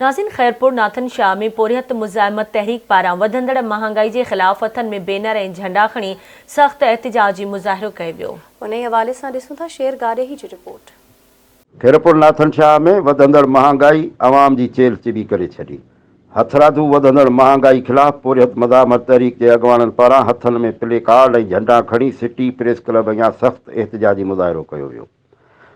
नाज़रीन, खैरपुर नाथन शाह में पुरहत मुज़ाहिमत तहरीक पारां वधंदड़ महांगाई के ख़िलाफ़ हथन में बैनर ऐं झंडा खणी सख़्त एहतिजाजी मुज़ाहिरो कयो वियो। उन हवाले से ॾिसूं था शेर गारेही जी रिपोर्ट। खैरपुर नाथन शाह में वधंदड़ महांगाई आवाम की चेल चिबी करे छड़ी। हथरादू वधंदड़ महांगाई खिलाफ़ पुरहत मुज़ाहिमत तहरीक के अॻवाननि पारां हथन में प्ले कार्ड ऐं झंडा खणी सिटी प्रेस क्लब अॻियां सख़्त एहतिजाजी मुज़ाहिरो कयो वियो।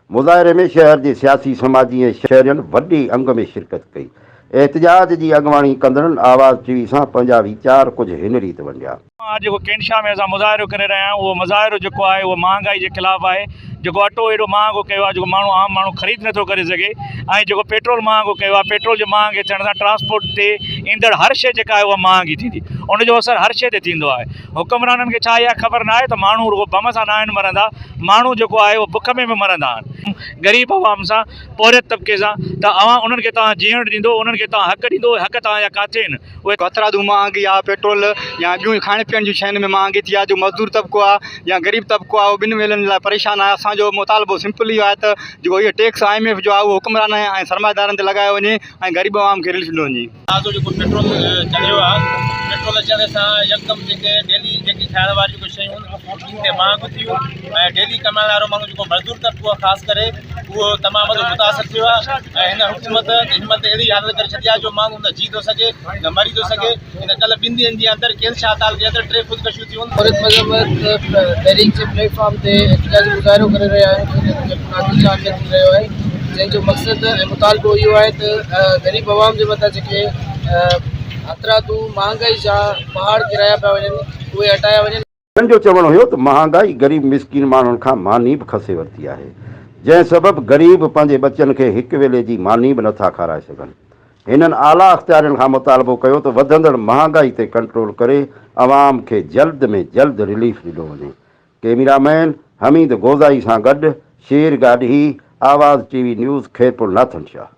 मुज़ाहिरे में शहर के सियासी समाजी ऐं शहरियनि वॾे अंग में शिरकत कई। एहतिजाज की अॻवानी कंदड़नि आवाज़ टीवी सां पंहिंजा वीचार कुछ हिन रीत वंडिया। आज जो कैंट शाह में असां मुज़ाहिरो करे रहिया आहियूं, उहो मुज़ाहिरो जेको आहे उहो महांगाई के खिलाफ़ आहे। जेको अटो एॾो महांगो कयो आहे, जेको माण्हू आम माण्हू ख़रीद नथो करे सघे, ऐं जेको पेट्रोल महांगो कयो आहे, पेट्रोल जे महांगे थियण सां ट्रांसपोर्ट ते ईंदड़ हर शइ जेका आहे उहा महांगी थींदी, उनजो असरु हर शइ ते थींदो आहे। हुक्मराननि खे छा इहा ख़बर न आहे त माण्हू रुॻो बम सां न आहिनि मरंदा, माण्हू जेको आहे उहो बुख में बि मरंदा आहिनि। ग़रीब आवाम सां, पौरियत तबिके सां, त उन्हनि खे तव्हां जीअण ॾींदो, उन्हनि खे तव्हां हक़ ॾींदो, हक़ तव्हांजा किथे आहिनि? उहे हथरादू महांगी आहे, पेट्रोल या ॿियूं खाइण पीअण जूं शयुनि में महांगी थी आहे। जो मज़दूर तबिको आहे या ग़रीब तबिको आहे, उहो ॿिनि वेलनि लाइ परेशान आहे। असांजो मुतालबो सिंपल ई आहे त जेको इहो टैक्स IMF जो आहे उहो हुक्मरान ऐं सरमाएदारनि ते लॻायो वञे ऐं ग़रीब आवाम खे रिलीफ ॾिनो वञे। जेको पेट्रोल चढ़ियो आहे, पेट्रोल अचण सां यकदम जेके डेली जेकी खाइण वारियूं कुझु शयूं इन ते महांगियूं थियूं ऐं डेली कमाइण वारो माण्हू जेको मज़दूर तबिको आहे ख़ासि करे उहो तमामु वॾो मुतासिर थियो आहे। ऐं हिन हुकूमत हिम्मत अहिड़ी हालत करे छॾी आहे जो माण्हू न जी थो सघे न मरी थो सघे। हिन कल्ह 2 ॾींहंनि जे अंदरि कैंट शाह ताल जे अंदरि 3 ख़ुदकशियूं थियूं। पुरहत मुज़ाहिमत तहरीक जे प्लेटफॉर्म ते एहतिजाजी मुज़ाहिरो करे रहिया आहियूं नाथन शाह में थी रहियो आहे, जंहिंजो मक़सदु ऐं मुतालबो इहो आहे त ग़रीब आवाम जे मथां जेके हथरादू महांगाई जा पहाड़ किराया पिया वञनि उहे हटाया वञनि। हिननि जो चवणु हुयो त महांगाई ग़रीब मिसकिन माण्हुनि खां मानी बि खसे वरिती आहे, जंहिं सबबु ग़रीब पंहिंजे बचनि खे हिकु वेले जी मानी बि नथा खाराए सघनि। हिननि आला अख़्तियारनि खां मुतालबो कयो त वधंदड़ महांगाई ते कंट्रोल करे आवाम खे जल्द में जल्द रिलीफ ॾिनो वञे। कैमरामैन हमीद गोज़ाई सां गॾु शेर गाॾी, आवाज़ TV news, Khairpur Nathan Shah.